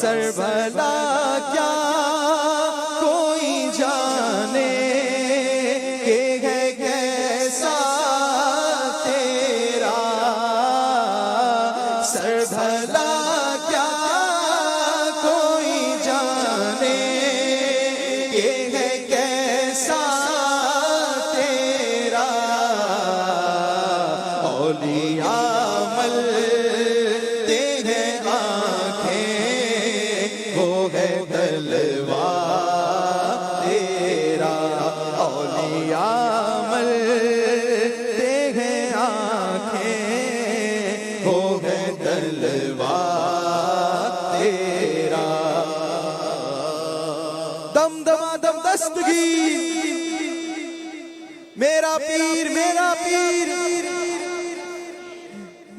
سر بھلا کیا کوئی جانے کہ ہے کیسا تیرا سر بھلا کیا کوئی جانے کہ ہے کیسا تیرا اولیاء ملتے ہیں آنکھیں وہ ہے تلوار تیرا اولیاء ملتے ہیں آنکھیں وہ ہے تلوار تیرا دم دما دم دستگیر میرا پیر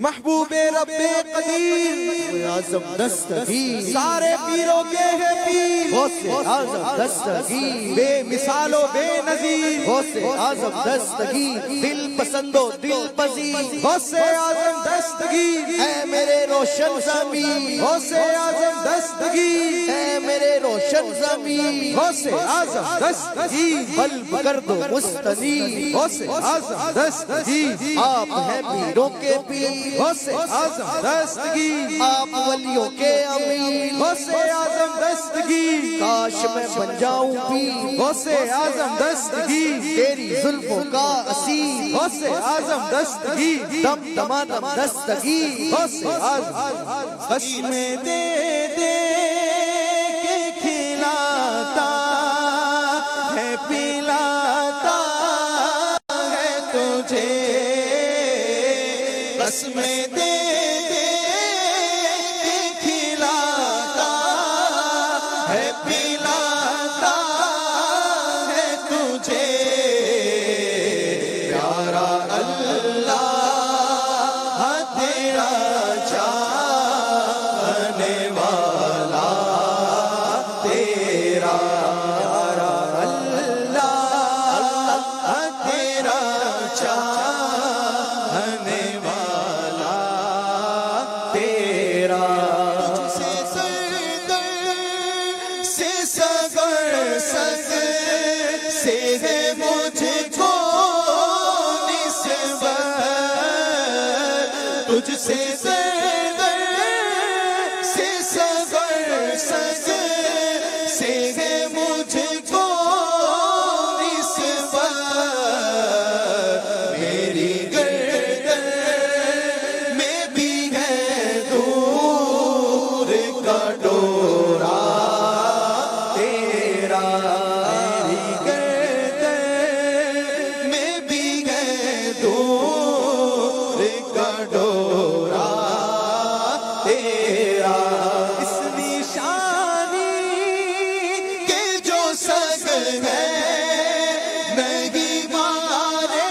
محبوب رب قدیر اعظم دستگیر سارے پیروں کے ہے پیر غوث اعظم دستگیر بے مثال و بے نظیر غوث اعظم دستگیر دل پسند و دل پذیر غوث اعظم دستگیر اے میرے روشن ضمیر غوث اعظم دستگیر اے میرے روشن ضمیر غوث اعظم دستگیر قلب کر دو مستنیر غوث اعظم دستگیر آپ ہیں پیروں کے پیر غوث اعظم دستگیر آپ ولیوں کے امیر غوث اعظم دستگیر کاش میں بن جاؤں پیر غوث اعظم دستگیر تیری زلفوں کا اسیر غوث اعظم دستگیر دم دما دم دستگیر غوث اعظم قسمیں دے دے کے کھلاتا ہے پلاتا ہے تجھے قسمیں دے دے کے کھلاتا ہے پلاتا ہے تجھے پیارا اللہ تیرا جانے والا تیرا پیارا اللہ تیرا جانے والا تیرا سے سردر سے سگر سگ سے ہے مجھ کو نسبت تجھ سے سردر سے سگر سگ سے ہے مجھ کو نسبت میری گردن میں بھی ہے دور کا ڈورا تیرا میری گردن میں بھی ہے دور کا ڈورا تیرا اس نشانی کے جو سگ ہے نہیں مارے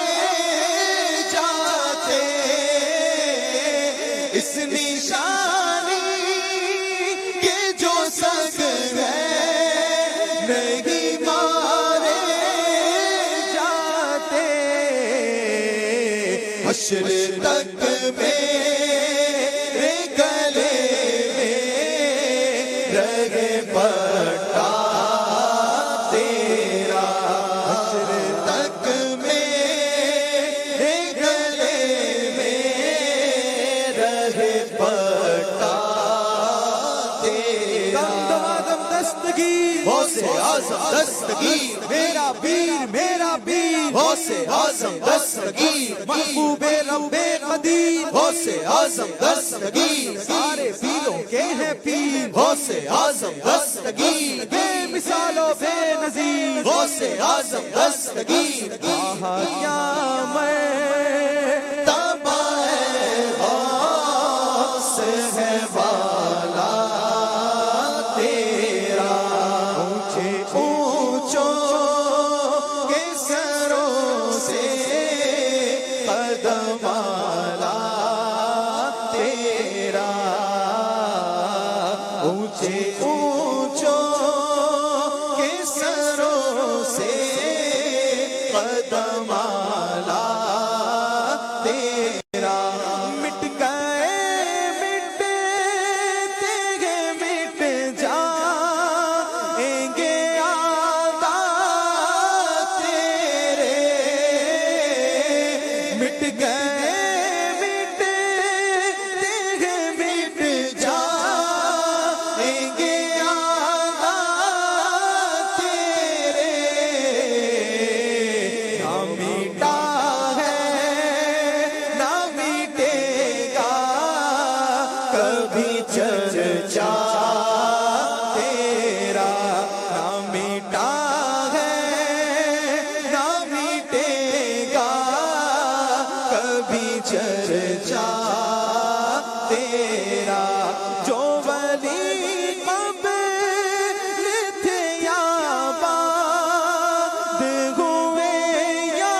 جاتے اس نشانی کے جو سگ ہے نہیں مارے جاتے حشر تک میرے گلے میں رہے پٹا تیرا حشر تک میرے گلے میں رہے پٹا تیرا دم دستگیر غوث اعظم دستگیر میرا پیر غوث اعظم دستگیر محبوب رب قدیر غوث اعظم دستگیر سارے پیروں کے ہیں پیر غوث اعظم دستگیر بے مثال و بے نظیر غوث اعظم دستگیر کیا میں تبا غوث ہے والا تیرا اونچے اونچوں کے سروں سے قدم والا تیرا اونچے اونچوں کے سروں سے قدم والا تیرا مٹ گئے مٹتے گئے مٹ ولی قبل تھے یا بعد ہوئے یا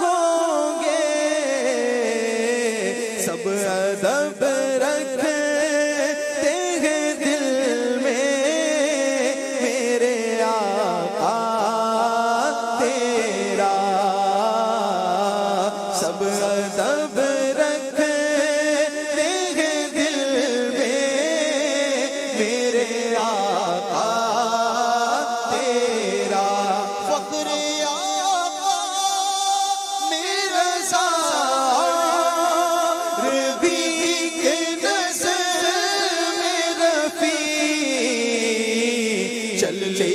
ہوں گے، سب ادب رکھتے ہیں دل میں میرے آقا تیرا، سب ادب رکھتے ہیں دل میں میرے آقا تیرا، فخر آقا میرا ربی کے نظر میں رفیع چل لے